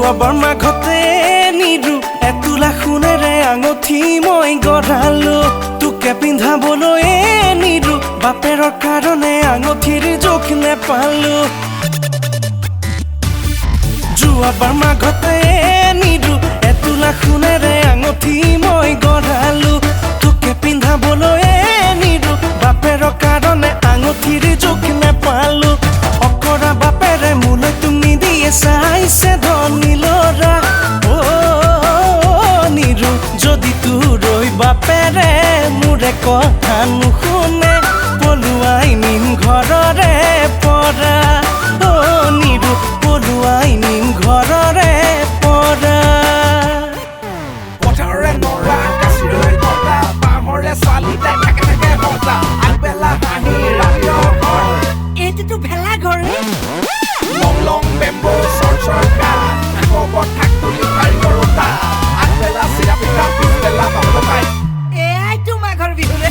যোৱাবাৰ মাঘতে নিৰু এতোলা সোণেৰে আঙঠি মই গঢ়ালো তোকে পিন্ধাবলৈ নিৰু বাপেৰৰ কাৰণে আঙঠিৰ জোখ নেপালো যোৱাবাৰ মাঘতে নিৰু এতোলা সোণেৰে আঙঠি মই গঢ়ালো তোকে পিন্ধাবলৈ নিৰু বাপেৰৰ কাৰণে আঙঠিৰ জোখ নেপালো অকৰা বাপেৰে মোলৈ তুমি দিয়ে চাইছে ধনী ল'ৰা নিৰু যদি তোৰৈ বাপেৰে মোৰে কথা নুশুনে পলুৱাই নিম ঘৰৰে পৰা নিৰু পলুৱাই নিম ঘৰৰে পৰা পথাৰৰে নৰা কাচিৰৈ নৰা বাঁহৰে ছোৱালী তাই থাকে থাকে মজা আগবেলা হাঁহি ৰাতিৰ ঘৰ এইটোতো ভেলা ঘৰে লং লং বেম্বো চৰ গা আকৌ থাক তুলি কাৰিকৰ উঠা আগবেলা চিৰা পিঠা পিছবেলা বাপল পাই এয়াইতো মাঘৰ বিহু ৰে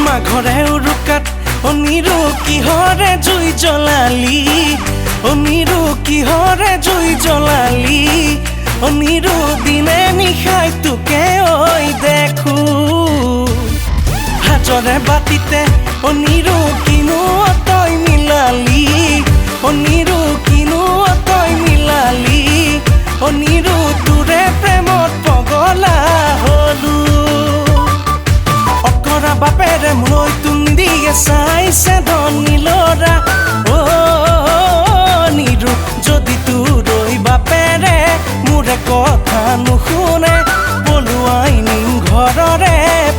মাঘৰে উৰুকাত নিৰু কিহৰে জুই জ্বলালি নিৰু কিহৰে জুই জ্বলালি নিৰু দিনে নিশাই তোকে ঐ দেখো হাজৰে বাতিতে নিৰু কিনো তই মিলালি নিৰু কিনো তই মিলালি নিৰু তোৰে প্ৰেমত পগলা হলো অকৰা বাপেৰে মোলৈ তুমি দিয়ে চাইছে ধনী ল'ৰা নিৰু যদি তোৰৈ বাপেৰে মোৰে কথা নুশুনে পলুৱাই নিম ঘৰৰে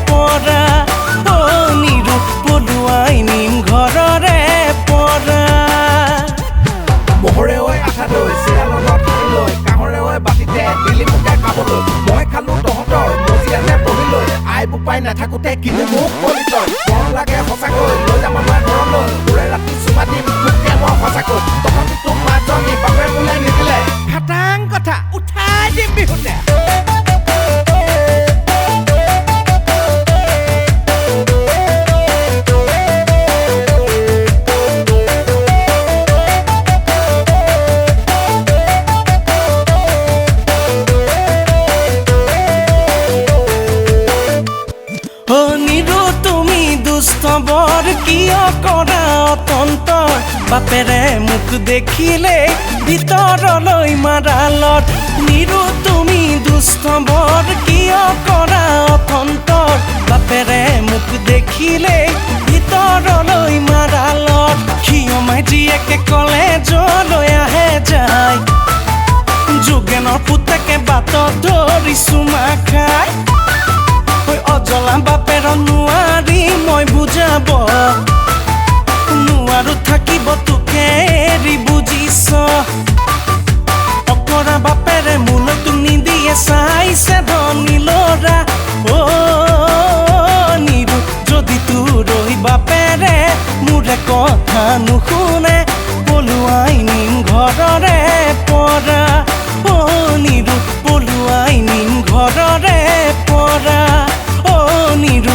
পৰা নিৰু পলুৱাই নিম ঘৰৰে পৰা মহৰে ঐ আঠা দৈ চিৰা লগত সানি লৈ কাঁহৰে ঐ বাতিতে বেলি মুখাই খাবলৈ মই খালো তহঁতৰ মজিয়াতে বহিলৈ আই বোপাই নাথাকোতে কিন্তু মোক কলি তই মৰম লাগে সঁচাকৈ লৈ যাম আমাৰ ঘৰলৈ তোৰে ৰাতি চুমা দিম তোকে মই সঁচাকৈ তথাপি তোক মাজনী বাপে বোলে নিদিলে খাটাং কথা উঠাই দিম বিহুতে নিৰু তুমি দুষ্ট বৰ কিয় কৰা অতন্তৰ বাপেৰে মোক দেখিলে ভিতৰলৈ মাৰালত নিৰু তুমি দুষ্ট বৰ কিয় কৰা অতন্তৰ বাপেৰে মোক দেখিলে ভিতৰলৈ মাৰালত সিয়মাই জীয়েকে কলেজলৈ আহে যায় যোগেনৰ পুতেকে বাটত ধৰি চুমা খায় অজলা বাপেৰ নোৱাৰি মই বুজাব নোৱাৰো থাকিব তোকে এৰি বুজিছ অকৰা বাপেৰে মোলৈ তুমি দিয়ে চাইছে ধনী ল'ৰা নিৰু যদি তোৰৈ বাপেৰে মোৰে কথা নুশুনে পলুৱাই নিম ঘৰৰে পৰা নিৰু পলুৱাই নিম ঘৰৰে পৰা নিৰু